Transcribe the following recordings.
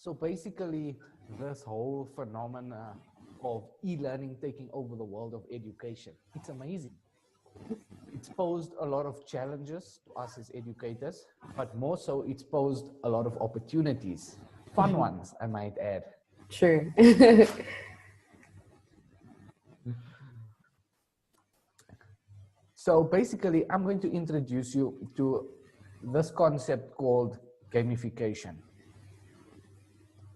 So basically, this whole phenomena of e-learning taking over the world of education, it's amazing. It's posed a lot of challenges to us as educators, but more so, it's posed a lot of opportunities, fun ones, I might add. Sure. So basically, I'm going to introduce you to this concept called gamification.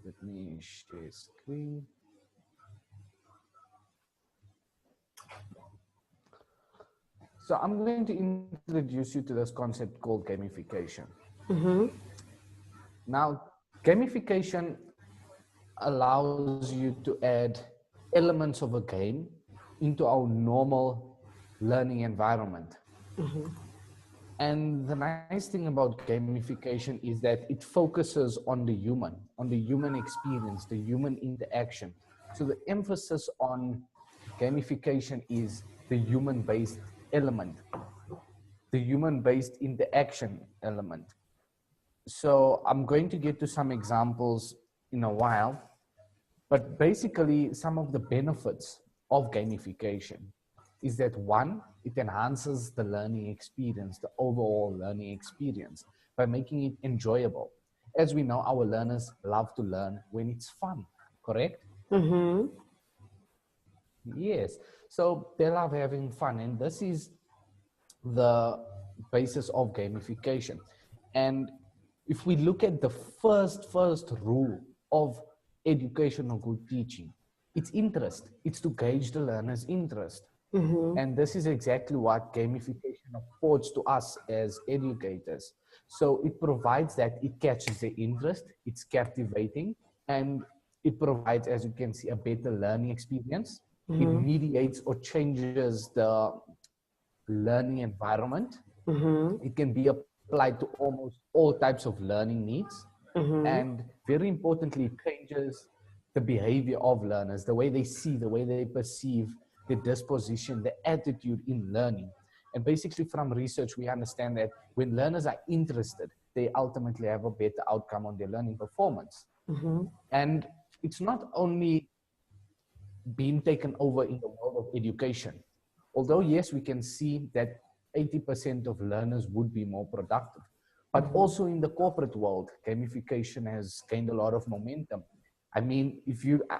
Let me share screen. So I'm going to introduce you to this concept called gamification. Now, gamification allows you to add elements of a game into our normal learning environment. And the nice thing about gamification is that it focuses on the human experience, the human interaction. So the emphasis on gamification is the human-based element, the human-based interaction element. So I'm going to get to some examples in a while, but basically some of the benefits of gamification is that one, it enhances the learning experience, the overall learning experience by making it enjoyable. As we know, our learners love to learn when it's fun, correct? Yes, so they love having fun, and this is the basis of gamification. And if we look at the first rule of education or good teaching, it's interest. It's to gauge the learner's interest. And this is exactly what gamification affords to us as educators. So it provides that it catches the interest, it's captivating, and it provides, as you can see, a better learning experience. It mediates or changes the learning environment. It can be applied to almost all types of learning needs. And very importantly, it changes the behavior of learners, the way they see, the way they perceive, the disposition, the attitude in learning. And basically from research, we understand that when learners are interested, they ultimately have a better outcome on their learning performance. And it's not only being taken over in the world of education. Although, yes, we can see that 80% of learners would be more productive. But also in the corporate world, gamification has gained a lot of momentum. I mean,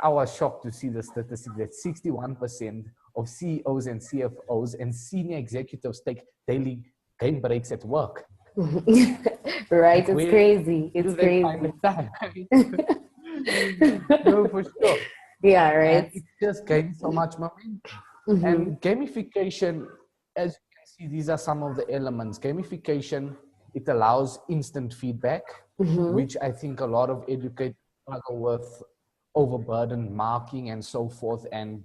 I was shocked to see the statistic that 61% of CEOs and CFOs and senior executives take daily game breaks at work. Right, it's crazy. It's crazy. Find the time? No, for sure. Yeah, right. And it just gains so much momentum. And gamification, as you can see, these are some of the elements. Gamification, it allows instant feedback, which I think a lot of educators struggle with, overburdened marking and so forth. And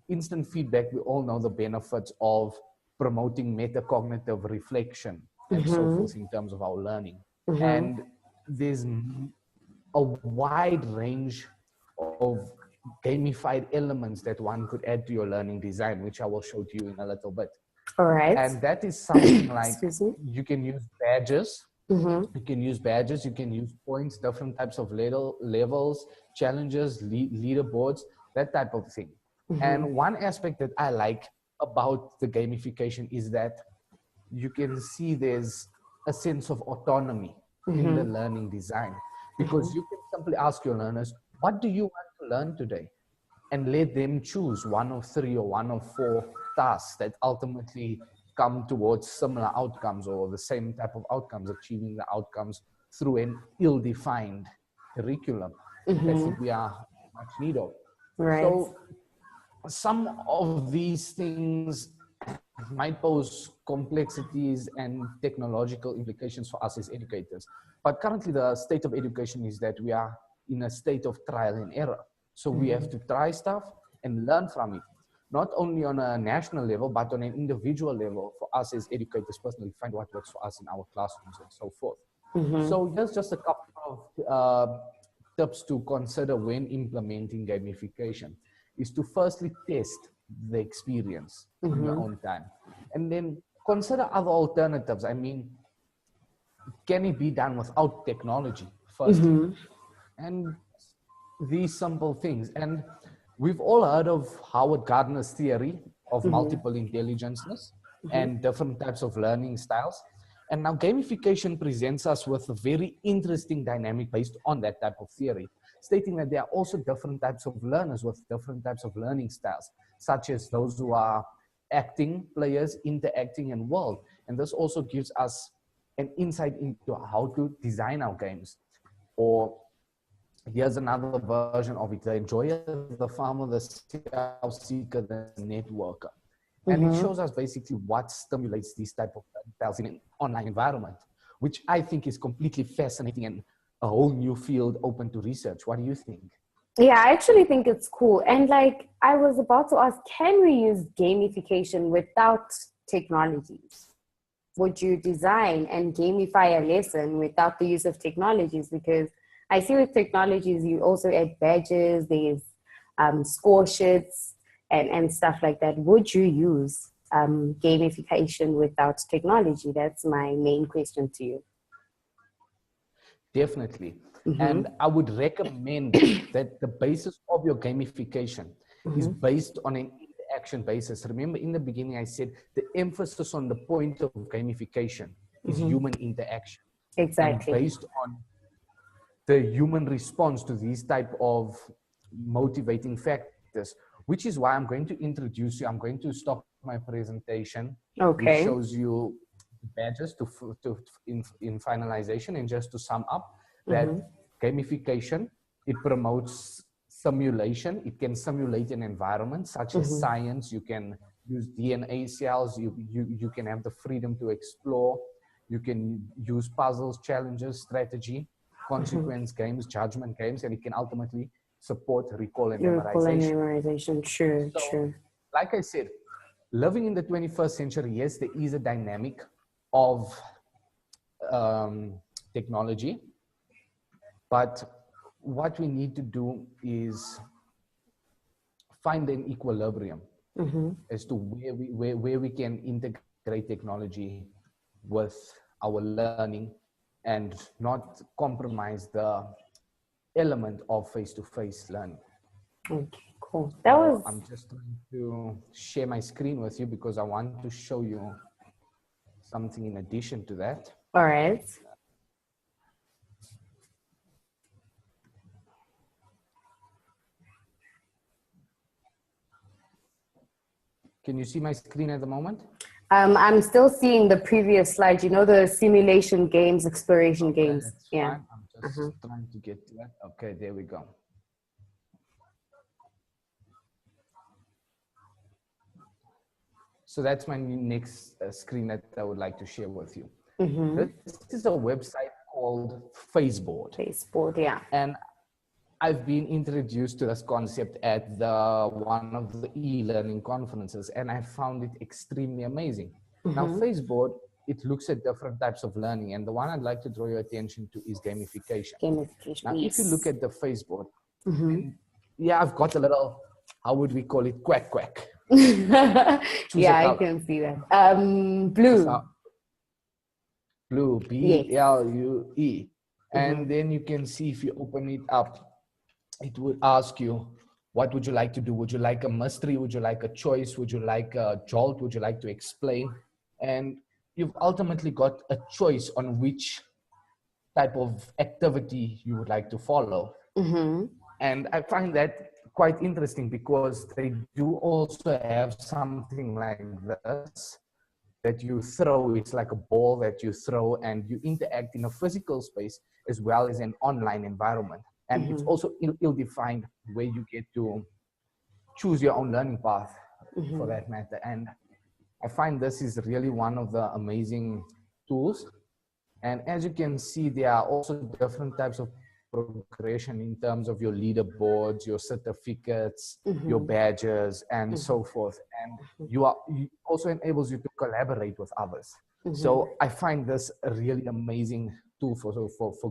instant feedback, we all know the benefits of promoting metacognitive reflection and so forth in terms of our learning. And there's a wide range of gamified elements that one could add to your learning design, which I will show to you in a little bit. All right. And that is something like you can use badges. You can use badges, you can use points, different types of levels, challenges, leaderboards, that type of thing. And one aspect that I like about the gamification is that you can see there's a sense of autonomy in the learning design, because you can simply ask your learners, what do you want to learn today? And let them choose one of 3 or one of 4 tasks that ultimately come towards similar outcomes or the same type of outcomes, achieving the outcomes through an ill-defined curriculum that we are much need of. Right. So some of these things might pose complexities and technological implications for us as educators. But currently the state of education is that we are in a state of trial and error. So we have to try stuff and learn from it, not only on a national level, but on an individual level for us as educators personally, find what works for us in our classrooms and so forth. So here's just a couple of tips to consider when implementing gamification, is to firstly test the experience in your own time. And then consider other alternatives. I mean, can it be done without technology first? And these simple things. And we've all heard of Howard Gardner's theory of multiple intelligences and different types of learning styles. And now gamification presents us with a very interesting dynamic based on that type of theory, stating that there are also different types of learners with different types of learning styles, such as those who are acting players, interacting in world. And this also gives us an insight into how to design our games. Or here's another version of it: the enjoyer, the farmer, the self-seeker, the networker. And it shows us basically what stimulates these type of styles in an online environment, which I think is completely fascinating and a whole new field open to research. What do you think? Yeah, I actually think it's cool. And like, I was about to ask, can we use gamification without technologies? Would you design and gamify a lesson without the use of technologies? Because I see with technologies, you also add badges, there's score sheets and stuff like that. Would you use gamification without technology? That's my main question to you. Definitely. And I would recommend that the basis of your gamification is based on an interaction basis. Remember, in the beginning, I said the emphasis on the point of gamification is human interaction. Exactly. And based on the human response to these type of motivating factors, which is why I'm going to introduce you. I'm going to stop my presentation, which shows you badges in finalization. And just to sum up, that gamification, it promotes simulation. It can simulate an environment such as science. You can use DNA cells. You can have the freedom to explore. You can use puzzles, challenges, strategy, consequence games, judgment games, and it can ultimately support recall and memorization. True. Like I said, living in the 21st century, yes, there is a dynamic of technology, but what we need to do is find an equilibrium as to where we can integrate technology with our learning and not compromise the element of face-to-face learning. Okay, cool. I'm just trying to share my screen with you because I want to show you something in addition to that. All right. Can you see my screen at the moment? I'm still seeing the previous slide, you know, the simulation games, exploration games. That's yeah. fine. I'm just trying to get to that. Okay, there we go. So that's my next screen that I would like to share with you. This is a website called Faceboard. Faceboard, yeah. And I've been introduced to this concept at one of the e-learning conferences, and I found it extremely amazing. Now, Faceboard, it looks at different types of learning, and the one I'd like to draw your attention to is gamification. Gamification, Now, yes. if you look at the Faceboard, yeah, I've got a little, how would we call it, quack. Yeah, I can see that. Blue. Blue, B-L-U-E. And then you can see, if you open it up, it would ask you, what would you like to do? Would you like a mystery? Would you like a choice? Would you like a jolt? Would you like to explain? And you've ultimately got a choice on which type of activity you would like to follow. And I find that quite interesting because they do also have something like this that you throw. It's like a ball that you throw, and you interact in a physical space as well as an online environment. And it's also ill-defined, where you get to choose your own learning path for that matter. And I find this is really one of the amazing tools. And as you can see, there are also different types of progression in terms of your leaderboards, your certificates, your badges, and so forth. And it also enables you to collaborate with others. So I find this a really amazing tool for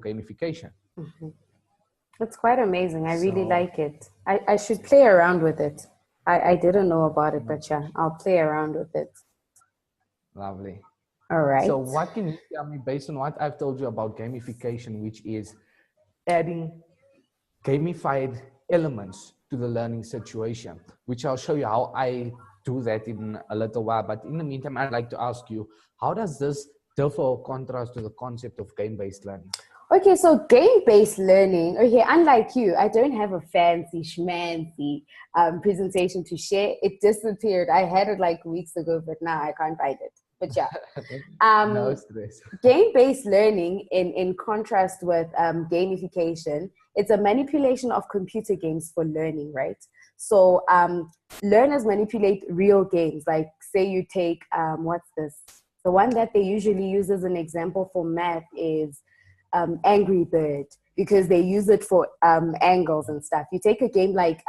gamification. It's quite amazing. I really like it. I should play around with it. I didn't know about it, but yeah, I'll play around with it. Lovely. All right. So what can you tell me based on what I've told you about gamification, which is adding gamified elements to the learning situation, which I'll show you how I do that in a little while. But in the meantime, I'd like to ask you, how does this differ or contrast to the concept of game-based learning? Okay, so game-based learning, okay, unlike you, I don't have a fancy schmancy presentation to share. It disappeared. I had it like weeks ago, but now I can't find it. But yeah. No stress. Game-based learning, in contrast with gamification, it's a manipulation of computer games for learning, right? So learners manipulate real games. Like say you take, what's this? The one that they usually use as an example for math is Angry Bird, because they use it for angles and stuff. You take a game like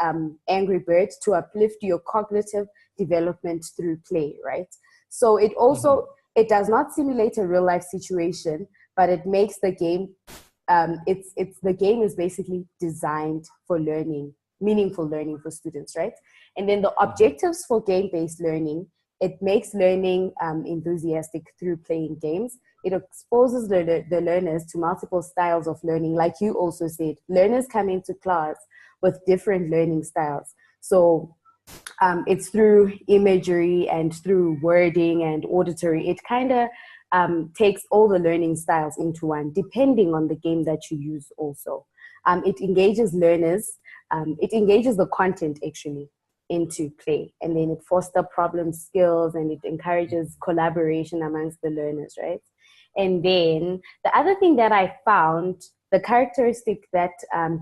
Angry Bird to uplift your cognitive development through play, right? So it also, it does not simulate a real life situation, but it makes the game, the game is basically designed for learning, meaningful learning for students, right? And then the objectives for game-based learning, it makes learning enthusiastic through playing games. It exposes the learners to multiple styles of learning. Like you also said, learners come into class with different learning styles. So it's through imagery and through wording and auditory. It kind of takes all the learning styles into one, depending on the game that you use also. It engages learners, it engages the content actually into play, and then it fosters problem skills and it encourages collaboration amongst the learners, right? And then the other thing that I found, the characteristic that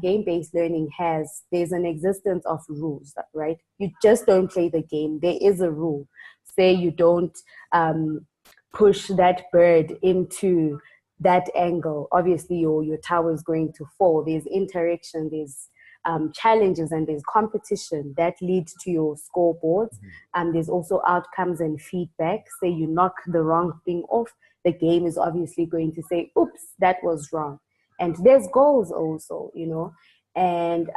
game-based learning has, there's an existence of rules, right? You just don't play the game. There is a rule. Say you don't push that bird into that angle. Obviously, your tower is going to fall. There's interaction, there's challenges, and there's competition that leads to your scoreboards. And there's also outcomes and feedback. Say you knock the wrong thing off, the game is obviously going to say, oops, that was wrong. And there's goals also, you know. And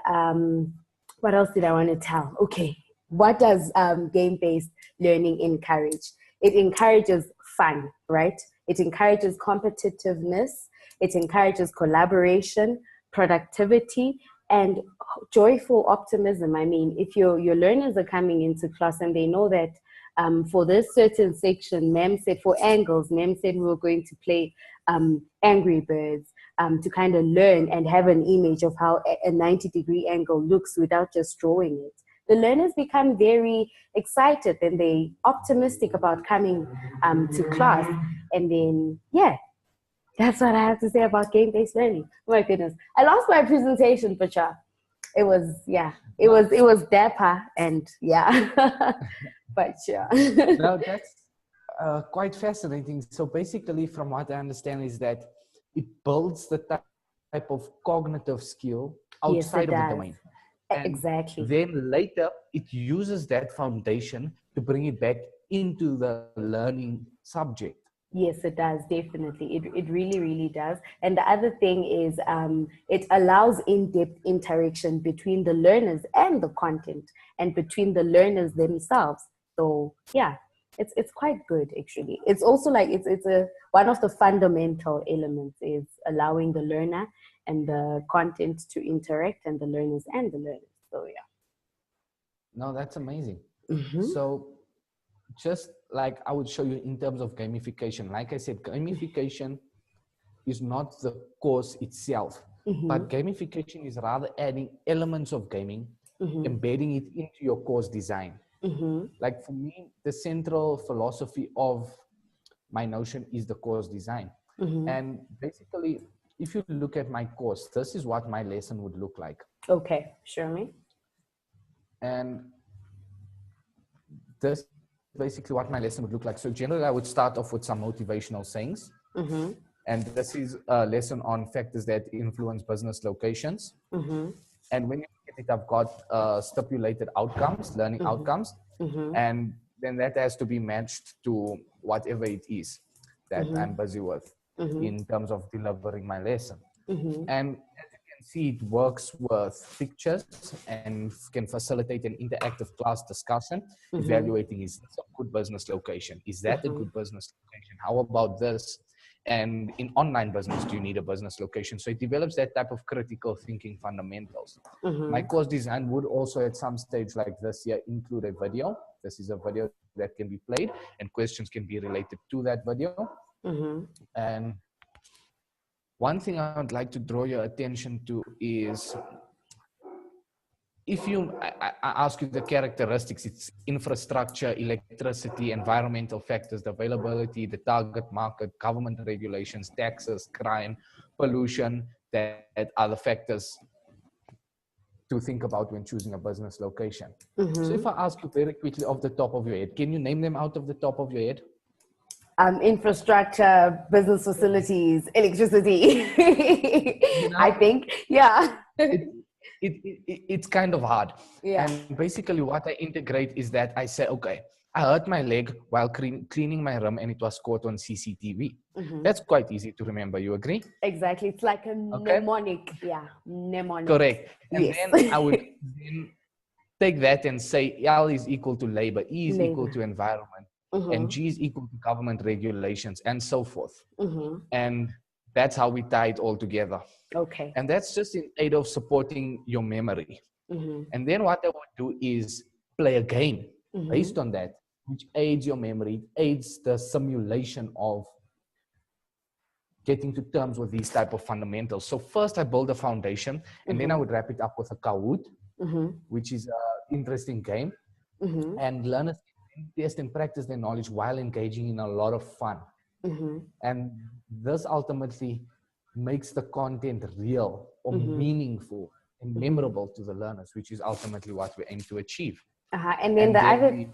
what else did I want to tell? Okay, what does game-based learning encourage? It encourages fun, right? It encourages competitiveness. It encourages collaboration, productivity, and joyful optimism. I mean, if your learners are coming into class and they know that for this certain section, ma'am said for angles, ma'am said we were going to play Angry Birds to kind of learn and have an image of how a 90-degree angle looks without just drawing it. The learners become very excited and they optimistic about coming to class. And then, yeah, that's what I have to say about game-based learning. Oh my goodness. I lost my presentation, but yeah, it was, yeah, it was dapper and yeah, but yeah. No, that's quite fascinating. So basically, from what I understand is that it builds the type of cognitive skill outside of the domain. And exactly. then later, it uses that foundation to bring it back into the learning subject. Yes, it does, definitely. It really, really does. And the other thing is it allows in-depth interaction between the learners and the content and between the learners themselves. So yeah, it's quite good actually. It's also like it's one of the fundamental elements is allowing the learner and the content to interact and the learners and the learners. So yeah. No, that's amazing. So just like I would show you in terms of gamification, like I said, gamification is not the course itself, but gamification is rather adding elements of gaming, embedding it into your course design. Like for me, the central philosophy of my notion is the course design. And basically, if you look at my course, this is what my lesson would look like. Okay, show me. And this basically what my lesson would look like. So generally I would start off with some motivational sayings. And this is a lesson on factors that influence business locations. And when you look at it, I've got stipulated outcomes, learning outcomes. And then that has to be matched to whatever it is that I'm busy with in terms of delivering my lesson. And as you can see, it works with pictures and can facilitate an interactive class discussion, evaluating is this a good business location? Is that a good business location? How about this? And in online business, do you need a business location? So it develops that type of critical thinking fundamentals. My course design would also at some stage like this year include a video. This is a video that can be played and questions can be related to that video. And one thing I would like to draw your attention to is, if I ask you the characteristics, it's infrastructure, electricity, environmental factors, the availability, the target market, government regulations, taxes, crime, pollution, that are the factors to think about when choosing a business location. So if I ask you very quickly off the top of your head, can you name them out of the top of your head? Infrastructure, business facilities, electricity. I think, yeah. It's kind of hard. Yeah. And basically what I integrate is that I say, okay, I hurt my leg while cleaning my room and it was caught on CCTV. That's quite easy to remember. You agree? Exactly. It's like a mnemonic. Yeah. Mnemonic. Correct. And yes. then I would then take that and say L is equal to labor, E is equal to environment, and G is equal to government regulations, and so forth. And that's how we tie it all together. Okay. And that's just in aid of supporting your memory. And then what I would do is play a game based on that, which aids your memory, aids the simulation of getting to terms with these type of fundamentals. So first I build a foundation, and then I would wrap it up with a Kahoot, which is an interesting game. And learners can test and practice their knowledge while engaging in a lot of fun. And this ultimately makes the content real or meaningful and memorable to the learners, which is ultimately what we aim to achieve. And then the other...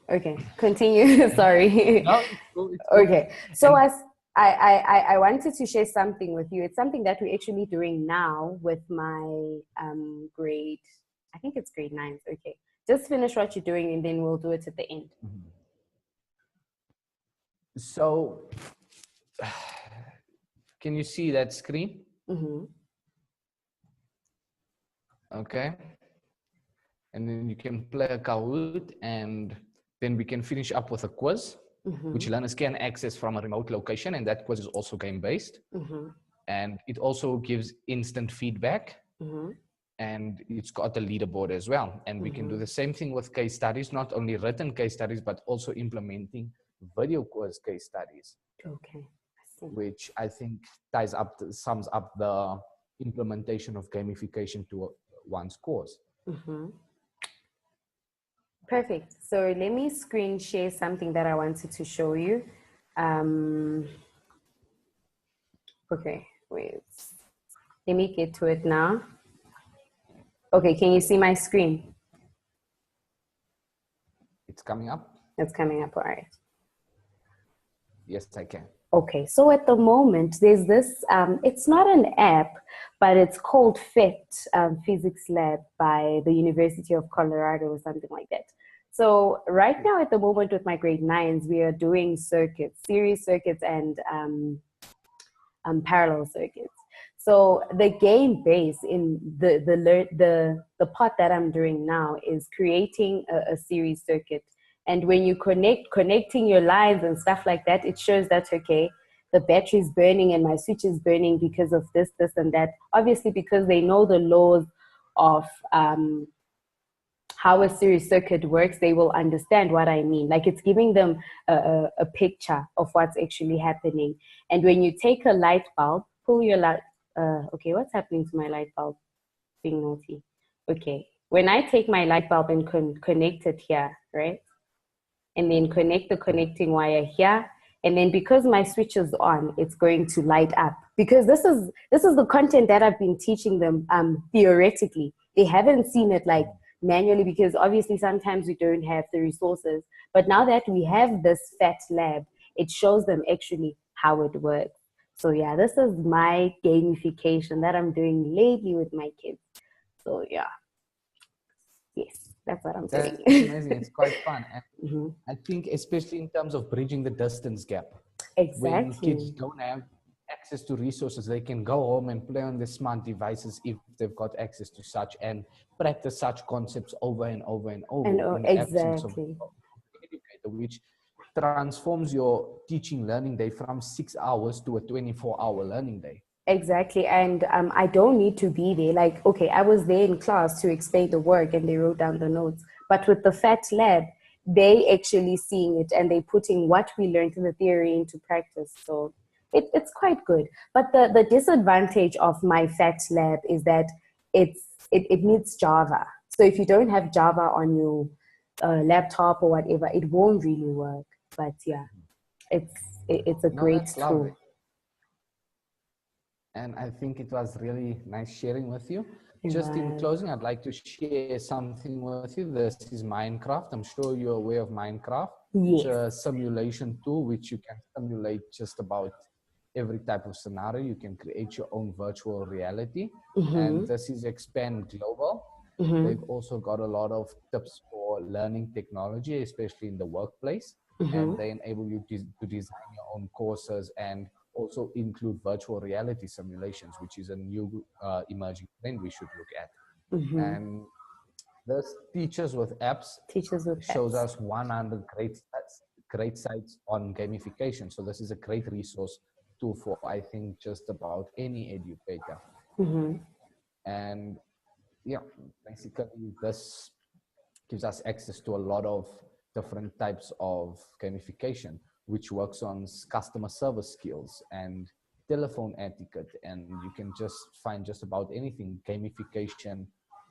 Okay, continue. Sorry. No, it's okay, so as I wanted to share something with you. It's something that we're actually doing now with my grade, I think it's grade 9. Okay, just finish what you're doing and then we'll do it at the end. So, can you see that screen? Okay. And then you can play a Kahoot, and then we can finish up with a quiz, which learners can access from a remote location. And that quiz is also game-based. And it also gives instant feedback. And it's got a leaderboard as well. And we can do the same thing with case studies, not only written case studies, but also implementing video quiz case studies. Okay. Which I think sums up the implementation of gamification to one's course. Perfect. So let me screen share something that I wanted to show you. Okay, wait. Let me get to it now. Okay, can you see my screen? It's coming up? It's coming up, all right. Yes, I can. Okay, so at the moment, there's this, it's not an app, but it's called PhET, Physics Lab by the University of Colorado or something like that. So right now at the moment with my grade 9s, we are doing circuits, series circuits and parallel circuits. So the game base in the part that I'm doing now is creating a series circuit. And when you connecting your lines and stuff like that, it shows that, okay, the battery is burning and my switch is burning because of this, this, and that. Obviously, because they know the laws of how a series circuit works, they will understand what I mean. Like, it's giving them a picture of what's actually happening. And when you take a light bulb, pull your light, okay, what's happening to my light bulb? Being naughty. Okay, when I take my light bulb and connect it here, right? And then connect the connecting wire here. And then because my switch is on, it's going to light up. Because this is the content that I've been teaching them theoretically. They haven't seen it like manually, because obviously sometimes we don't have the resources. But now that we have this PhET lab, it shows them actually how it works. So yeah, this is my gamification that I'm doing lately with my kids. So yeah, yes. That's what I'm saying. That's amazing. It's quite fun. And I think especially in terms of bridging the distance gap. Exactly. When kids don't have access to resources, they can go home and play on the smart devices if they've got access to such, and practice such concepts over and over and over. And exactly. Which transforms your teaching learning day from 6 hours to a 24-hour learning day. Exactly. And I don't need to be there. Like, okay, I was there in class to explain the work and they wrote down the notes. But with the FAT lab, they actually seeing it and they putting what we learned in the theory into practice. So it's quite good. But the disadvantage of my FAT lab is that it needs Java. So if you don't have Java on your laptop or whatever, it won't really work. But yeah, it's a great tool. Lovely. And I think it was really nice sharing with you. Just in closing, I'd like to share something with you. This is Minecraft. I'm sure you're aware of Minecraft. Yes. It's a simulation tool which you can simulate just about every type of scenario. You can create your own virtual reality. And this is Expand Global. They've also got a lot of tips for learning technology, especially in the workplace. And they enable you to design your own courses and also include virtual reality simulations, which is a new emerging trend we should look at. And this Teachers with Apps shows us 100 great sites on gamification. So this is a great resource tool for, I think, just about any educator. And yeah, basically this gives us access to a lot of different types of gamification, which works on customer service skills and telephone etiquette. And you can just find just about anything, gamification,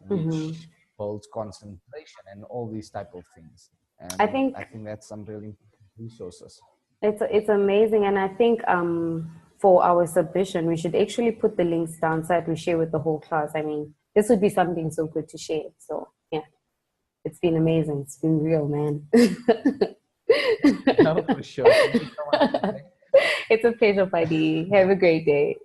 which builds concentration and all these type of things. And I think that's some really resources. It's amazing. And I think for our submission, we should actually put the links down so that we share with the whole class. I mean, this would be something so good to share. So yeah, it's been amazing. It's been real, man. No, for sure. Thank you so much. It's a pleasure, buddy. Have a great day.